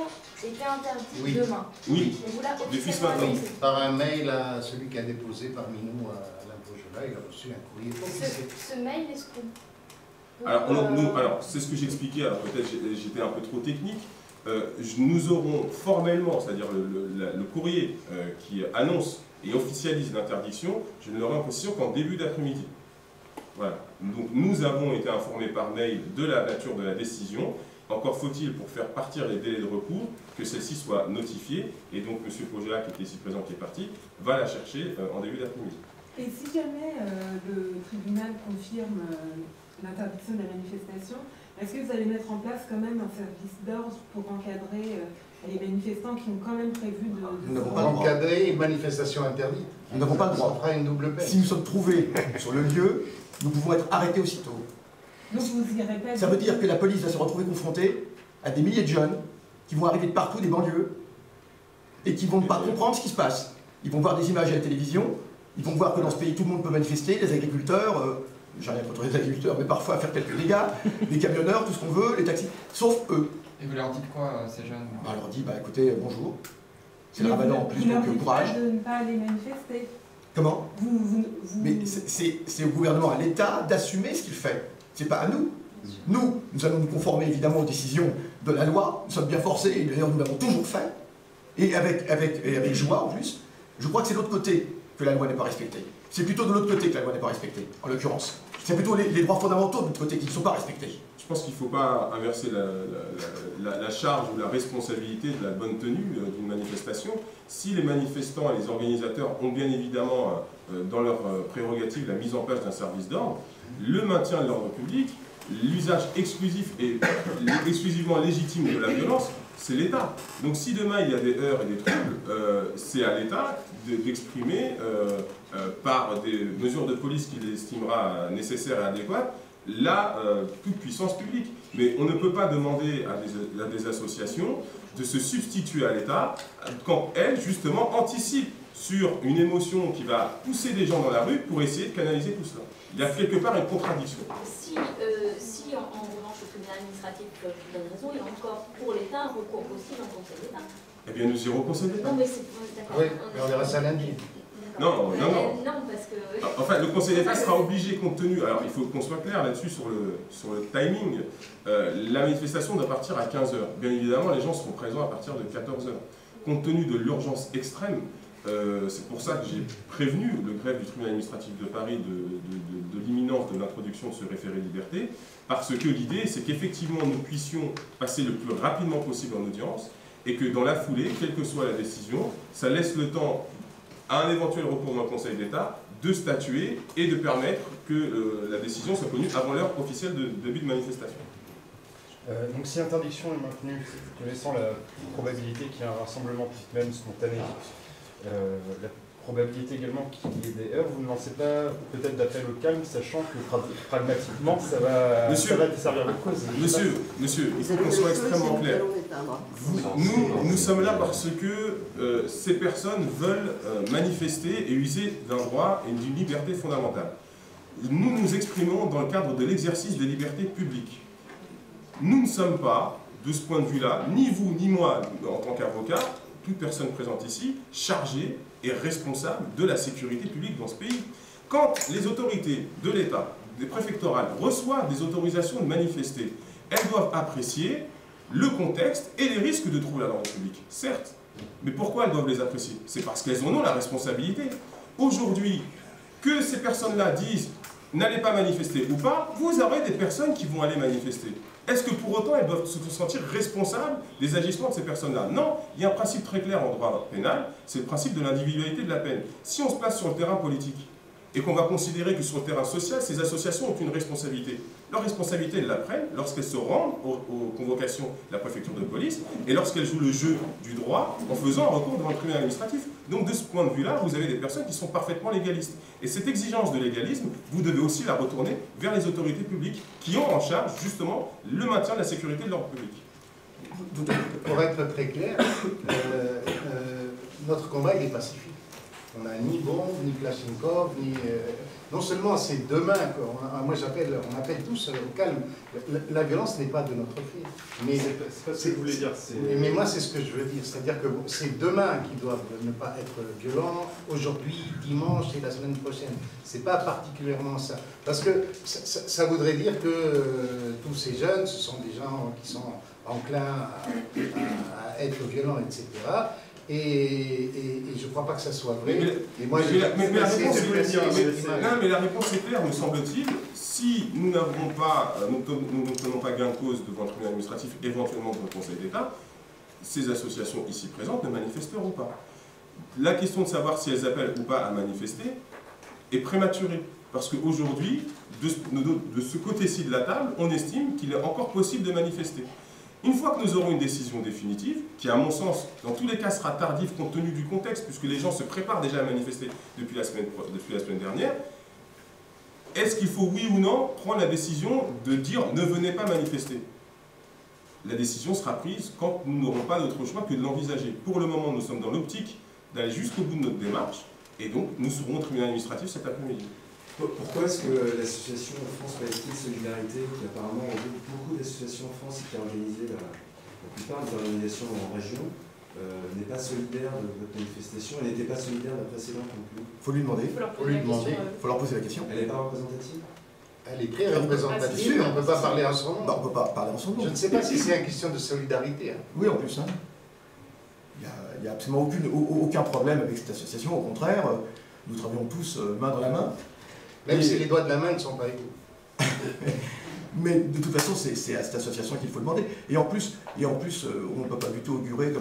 [SPEAKER 9] était interdite demain?
[SPEAKER 7] Oui.
[SPEAKER 9] Et vous l'avez
[SPEAKER 7] Depuis ce
[SPEAKER 9] officiellement
[SPEAKER 7] matin.
[SPEAKER 9] annoncé?
[SPEAKER 6] Par un mail à celui qui a déposé parmi nous à l'impôt Jola, il a reçu un courrier officiel.
[SPEAKER 9] Ce mail, est-ce que...
[SPEAKER 7] Alors, c'est ce que j'expliquais, alors peut-être j'étais un peu trop technique. Nous aurons formellement, c'est-à-dire le courrier qui annonce et officialise l'interdiction, je ne l'aurai en possession qu'en début d'après-midi. Voilà. Donc nous avons été informés par mail de la nature de la décision. Encore faut-il, pour faire partir les délais de recours, que celle-ci soit notifiée. Et donc M. Pogela, qui était ici présent, qui est parti, va la chercher en début d'après-midi.
[SPEAKER 11] Et si jamais le tribunal confirme l'interdiction de la manifestation, est-ce que vous allez mettre en place quand même un service d'ordre pour encadrer les manifestants qui ont quand même prévu
[SPEAKER 1] Nous n'avons pas le droit.
[SPEAKER 6] Encadrer une manifestation interdite.
[SPEAKER 1] Nous n'avons pas le droit.
[SPEAKER 6] Ça fera une double peine.
[SPEAKER 1] Si nous sommes trouvés sur le lieu, nous pouvons être arrêtés aussitôt.
[SPEAKER 11] Donc vous irez pas...
[SPEAKER 1] Ça veut dire que la police va se retrouver confrontée à des milliers de jeunes qui vont arriver de partout, des banlieues, et qui ne vont pas comprendre ce qui se passe. Ils vont voir des images à la télévision, ils vont voir que dans ce pays tout le monde peut manifester, les agriculteurs, j'ai rien contre les agriculteurs, mais parfois faire quelques dégâts, les camionneurs, tout ce qu'on veut, les taxis, sauf eux.
[SPEAKER 4] Et vous leur dites quoi, ces jeunes?
[SPEAKER 1] On leur dit, bah écoutez, bonjour, c'est le ramadan en plus, donc courage.
[SPEAKER 11] De ne pas aller manifester.
[SPEAKER 1] Comment? Mais c'est au gouvernement, à l'État, d'assumer ce qu'il fait. C'est pas à nous. Nous allons nous conformer évidemment aux décisions de la loi, nous sommes bien forcés, et d'ailleurs nous l'avons toujours fait, et avec joie en plus. Je crois que c'est de l'autre côté que la loi n'est pas respectée. C'est plutôt de l'autre côté que la loi n'est pas respectée, en l'occurrence. C'est plutôt les droits fondamentaux de l'autre côté qui ne sont pas respectés.
[SPEAKER 7] Je pense qu'il ne faut pas inverser la charge ou la responsabilité de la bonne tenue d'une manifestation. Si les manifestants et les organisateurs ont bien évidemment dans leur prérogative la mise en place d'un service d'ordre, le maintien de l'ordre public, l'usage exclusif et exclusivement légitime de la violence, c'est l'État. Donc si demain il y a des heurts et des troubles, c'est à l'État d'exprimer par des mesures de police qu'il estimera nécessaires et adéquates toute puissance publique. Mais on ne peut pas demander à des associations de se substituer à l'État quand elles, justement, anticipent sur une émotion qui va pousser des gens dans la rue pour essayer de canaliser tout cela. Il y a quelque part une contradiction.
[SPEAKER 3] Si en revanche le tribunal administratif vous donne raison, il y a encore pour l'État un recours possible en Conseil d'État.
[SPEAKER 7] Eh bien, nous irons au Conseil d'État.
[SPEAKER 3] Non, mais c'est d'accord.
[SPEAKER 6] Oui, mais on verra ça lundi.
[SPEAKER 7] Non.
[SPEAKER 3] Non, parce que...
[SPEAKER 7] Enfin, le Conseil d'État sera obligé, compte tenu... Alors, il faut qu'on soit clair là-dessus sur le timing. La manifestation doit partir à 15h. Bien évidemment, les gens seront présents à partir de 14h. Compte tenu de l'urgence extrême, c'est pour ça que j'ai prévenu le greffe du tribunal administratif de Paris de l'imminence de l'introduction de ce référé liberté, parce que l'idée, c'est qu'effectivement, nous puissions passer le plus rapidement possible en audience, et que dans la foulée, quelle que soit la décision, ça laisse le temps à un éventuel recours dans le Conseil d'État de statuer et de permettre que la décision soit connue avant l'heure officielle de début de manifestation.
[SPEAKER 12] Donc si l'interdiction est maintenue, connaissant la probabilité qu'il y ait un rassemblement même spontané, la probabilité également qu'il y ait des heurts, vous ne lancez pas peut-être d'appel au calme, sachant que pragmatiquement ça va desservir la cause.
[SPEAKER 7] Monsieur, il faut qu'on soit extrêmement clair. Nous sommes là parce que ces personnes veulent manifester et user d'un droit et d'une liberté fondamentale. Nous nous exprimons dans le cadre de l'exercice des libertés publiques. Nous ne sommes pas, de ce point de vue-là, ni vous ni moi en tant qu'avocat, toute personne présente ici, chargée et responsable de la sécurité publique dans ce pays. Quand les autorités de l'État, des préfectorales, reçoivent des autorisations de manifester, elles doivent apprécier le contexte et les risques de troubles à l'ordre public, certes. Mais pourquoi elles doivent les apprécier? C'est parce qu'elles en ont la responsabilité. Aujourd'hui, que ces personnes-là disent « n'allez pas manifester » ou pas, vous aurez des personnes qui vont aller manifester. Est-ce que pour autant elles doivent se sentir responsables des agissements de ces personnes-là? Non, il y a un principe très clair en droit pénal, c'est le principe de l'individualité de la peine. Si on se place sur le terrain politique, et qu'on va considérer que sur le terrain social, ces associations ont une responsabilité. Leur responsabilité, elles la prennent lorsqu'elles se rendent aux convocations de la préfecture de police et lorsqu'elles jouent le jeu du droit en faisant un recours devant le tribunal administratif. Donc de ce point de vue-là, vous avez des personnes qui sont parfaitement légalistes. Et cette exigence de légalisme, vous devez aussi la retourner vers les autorités publiques qui ont en charge justement le maintien de la sécurité de l'ordre public.
[SPEAKER 6] Pour être très clair, notre combat il est pacifique. On n'a ni bombe, ni Kalachnikov, ni... non seulement c'est demain, moi on appelle tous au calme. La violence n'est pas de notre fait. Mais
[SPEAKER 12] c'est pas ce que je voulais dire.
[SPEAKER 6] Mais moi c'est ce que je veux dire. C'est-à-dire que c'est demain qu'ils doivent ne pas être violents, aujourd'hui, dimanche et la semaine prochaine. C'est pas particulièrement ça. Parce que ça voudrait dire que tous ces jeunes, ce sont des gens qui sont enclins à être violents, etc. Et je ne crois pas que ça soit vrai.
[SPEAKER 7] Mais la réponse est claire, me semble-t-il. Si nous n'obtenons pas gain de cause devant le tribunal administratif, éventuellement devant le Conseil d'État, ces associations ici présentes ne manifesteront pas. La question de savoir si elles appellent ou pas à manifester est prématurée. Parce qu'aujourd'hui, de ce côté-ci de la table, on estime qu'il est encore possible de manifester. Une fois que nous aurons une décision définitive, qui à mon sens, dans tous les cas sera tardive compte tenu du contexte, puisque les gens se préparent déjà à manifester depuis la semaine dernière, est-ce qu'il faut, oui ou non, prendre la décision de dire « ne venez pas manifester ». La décision sera prise quand nous n'aurons pas d'autre choix que de l'envisager. Pour le moment, nous sommes dans l'optique d'aller jusqu'au bout de notre démarche, et donc nous serons au tribunal administratif cet après-midi.
[SPEAKER 8] Pourquoi est-ce que l'association France-Palestine Solidarité, qui apparemment regroupe beaucoup d'associations en France et qui a organisé la plupart des organisations en région, n'est pas solidaire de votre manifestation? Elle n'était pas solidaire de la précédente non plus.
[SPEAKER 1] Il faut lui demander. Il faut leur poser la question.
[SPEAKER 8] Elle n'est pas représentative?
[SPEAKER 6] Elle est très représentative, on ne peut pas parler en son nom.
[SPEAKER 1] On ne peut pas parler en son nom.
[SPEAKER 6] Je ne sais pas si c'est une question de solidarité.
[SPEAKER 1] Oui, en plus. Il n'y a absolument aucun problème avec cette association. Au contraire, nous travaillons tous main dans la main.
[SPEAKER 6] Même si les doigts de la main ne sont pas égaux.
[SPEAKER 1] Mais de toute façon, c'est à cette association qu'il faut demander. Et en plus on ne peut pas du tout augurer de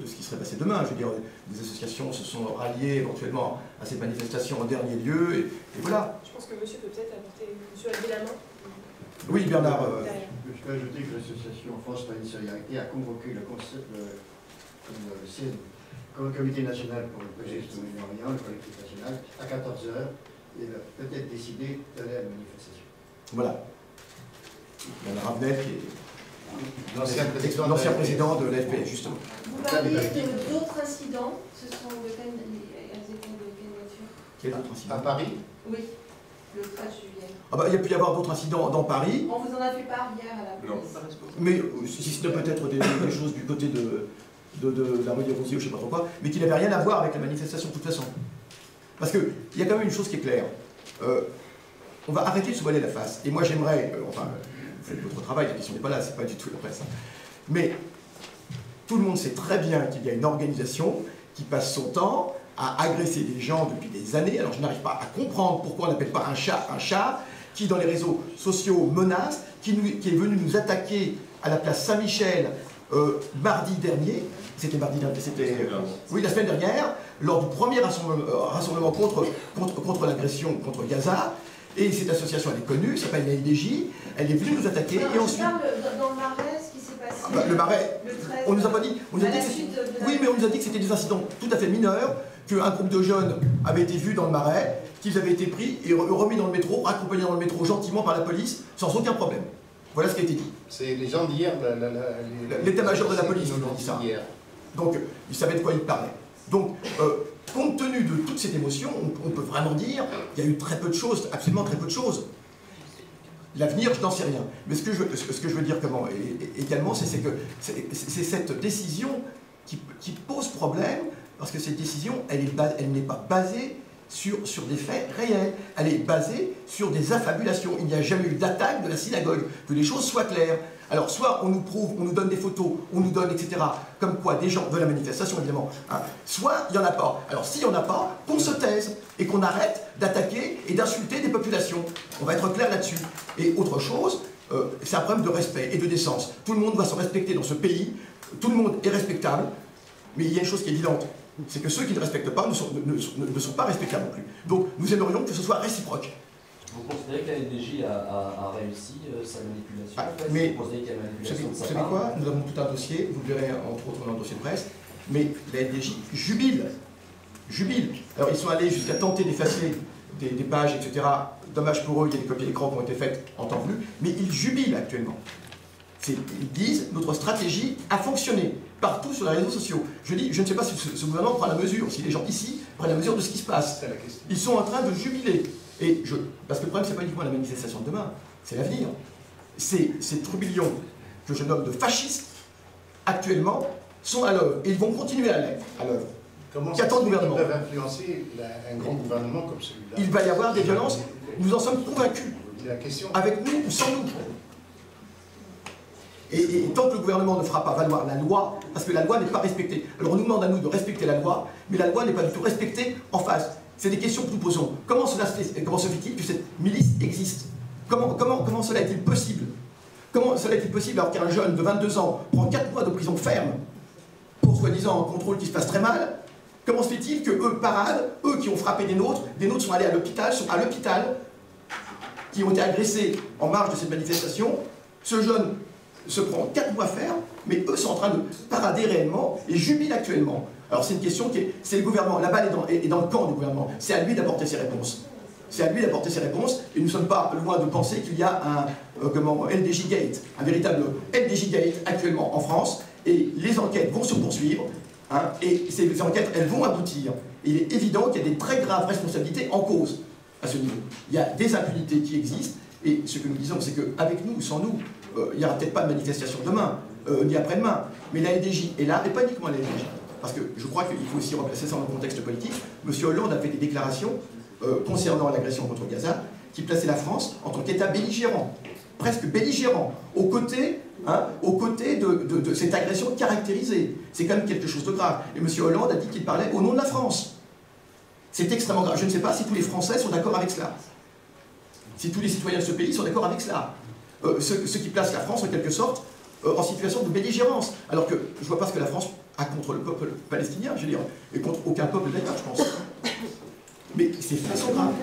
[SPEAKER 1] ce qui serait passé demain. Je veux dire, les associations se sont ralliées éventuellement à cette manifestation en dernier lieu, et voilà.
[SPEAKER 5] Je pense que monsieur peut peut-être apporter... Monsieur a levé la main.
[SPEAKER 1] Oui, Bernard.
[SPEAKER 13] Je peux ajouter que l'association France-Palestine Solidarité a convoqué le comité national pour le projet du Moyen-Orient, le collectif national, à 14 h. Et va peut-être décider d'aller à la manifestation.
[SPEAKER 1] Voilà. Bernard Abnel, qui est
[SPEAKER 6] l'ancien
[SPEAKER 1] président de l'AFP, justement.
[SPEAKER 9] Vous parliez d'autres incidents, ce sont de quelle nature?
[SPEAKER 1] Quel autre incident?
[SPEAKER 6] À Paris?
[SPEAKER 9] Oui, le 13 juillet.
[SPEAKER 1] Ah bah, il y a pu y avoir d'autres incidents dans Paris.
[SPEAKER 9] On vous en a fait part hier à la police.
[SPEAKER 1] Mais si c'était peut-être des choses du côté de la rue des Rosiers ou je ne sais pas trop quoi, mais qui n'avaient rien à voir avec la manifestation de toute façon. Parce qu'il y a quand même une chose qui est claire. On va arrêter de se voiler la face. Et moi j'aimerais, enfin, vous faites votre travail, la question n'est pas là, c'est pas du tout la presse. Mais tout le monde sait très bien qu'il y a une organisation qui passe son temps à agresser des gens depuis des années. Alors je n'arrive pas à comprendre pourquoi on n'appelle pas un chat, qui dans les réseaux sociaux menace, qui est venu nous attaquer à la place Saint-Michel mardi dernier. C'était mardi dernier, oui, la semaine dernière, lors du premier rassemblement contre l'agression contre Gaza. Et cette association, elle est connue, s'appelle la LDJ, elle est venue nous attaquer. Et ensuite,
[SPEAKER 9] dans le Marais, ce qui s'est passé
[SPEAKER 1] le Marais,
[SPEAKER 9] le 13,
[SPEAKER 1] on nous a pas dit, oui, mais on nous a dit que c'était des incidents tout à fait mineurs, qu'un groupe de jeunes avait été vu dans le Marais, qu'ils avaient été pris et remis dans le métro, raccompagnés dans le métro gentiment par la police, sans aucun problème. Voilà ce qui a été dit.
[SPEAKER 6] C'est les gens d'hier,
[SPEAKER 1] l'état-major de la police nous a dit ça. Donc, ils savaient de quoi ils parlaient. Donc, compte tenu de toute cette émotion, on peut vraiment dire qu'il y a eu très peu de choses, absolument très peu de choses. L'avenir, je n'en sais rien. Mais ce que je veux dire également, c'est que c'est cette décision qui pose problème, parce que cette décision, elle n'est pas basée sur des faits réels. Elle est basée sur des affabulations. Il n'y a jamais eu d'attaque de la synagogue. Que les choses soient claires. Alors, soit on nous prouve, on nous donne des photos, on nous donne, etc., comme quoi des gens de la manifestation, évidemment, hein, soit il n'y en a pas. Alors, s'il n'y en a pas, qu'on se taise et qu'on arrête d'attaquer et d'insulter des populations. On va être clair là-dessus. Et autre chose, c'est un problème de respect et de décence. Tout le monde doit se respecter dans ce pays, tout le monde est respectable, mais il y a une chose qui est évidente, C'est que ceux qui ne respectent pas ne sont pas respectables non plus. Donc nous aimerions que ce soit réciproque.
[SPEAKER 14] Vous considérez que la LDJ a réussi sa manipulation
[SPEAKER 1] Mais
[SPEAKER 14] vous considérez qu'il y a manipulation de sa
[SPEAKER 1] vous savez
[SPEAKER 14] part
[SPEAKER 1] quoi? Nous avons tout un dossier, vous le verrez entre autres dans le dossier de presse, mais la LDJ jubile. Alors ils sont allés jusqu'à tenter d'effacer des pages, etc. Dommage pour eux, il y a des copies d'écran qui ont été faites en temps voulu, mais ils jubilent actuellement. Ils disent notre stratégie a fonctionné partout sur les réseaux sociaux. Je dis, je ne sais pas si ce gouvernement prend la mesure, si les gens ici prennent la mesure de ce qui se passe. Ils sont en train de jubiler. Parce que le problème, ce n'est pas uniquement la manifestation de demain, c'est l'avenir. Ces trublions que je nomme de fascistes, actuellement, sont à l'œuvre. Et ils vont continuer à l'être à l'œuvre. Qu'attend le gouvernement?
[SPEAKER 6] Ils peuvent influencer un grand gouvernement comme celui-là.
[SPEAKER 1] Il va y avoir des violences, nous en sommes convaincus. Avec nous ou sans nous. Et tant que le gouvernement ne fera pas valoir la loi, parce que la loi n'est pas respectée. Alors on nous demande à nous de respecter la loi, mais la loi n'est pas du tout respectée en face. C'est des questions que nous posons. Comment se fait-il que cette milice existe? Comment cela est-il possible? Comment cela est-il possible alors qu'un jeune de 22 ans prend 4 mois de prison ferme pour soi-disant un contrôle qui se passe très mal? Comment se fait-il que eux paradent, eux qui ont frappé des nôtres sont allés à l'hôpital, qui ont été agressés en marge de cette manifestation? Ce jeune se prend 4 mois ferme, mais eux sont en train de parader réellement et jubilent actuellement. Alors c'est une question c'est le gouvernement, la balle est dans le camp du gouvernement, c'est à lui d'apporter ses réponses. C'est à lui d'apporter ses réponses, et nous ne sommes pas loin de penser qu'il y a un LDJ Gate, un véritable LDJ Gate actuellement en France, et les enquêtes vont se poursuivre, et ces enquêtes, elles vont aboutir. Et il est évident qu'il y a des très graves responsabilités en cause à ce niveau. Il y a des impunités qui existent, et ce que nous disons, c'est qu'avec nous ou sans nous, il n'y aura peut-être pas de manifestation demain, ni après-demain, mais la LDJ est là, et pas uniquement la LDJ. Parce que je crois qu'il faut aussi replacer ça dans le contexte politique. M. Hollande a fait des déclarations concernant l'agression contre Gaza, qui plaçait la France en tant qu'État belligérant, presque belligérant, aux côtés de cette agression caractérisée. C'est quand même quelque chose de grave. Et M. Hollande a dit qu'il parlait au nom de la France. C'est extrêmement grave. Je ne sais pas si tous les Français sont d'accord avec cela. Si tous les citoyens de ce pays sont d'accord avec cela. Ce qui place la France, en quelque sorte, en situation de belligérance. Alors que je ne vois pas ce que la France a contre le peuple palestinien, je veux dire, et contre aucun peuple d'ailleurs, je pense. Mais ces faits sont graves.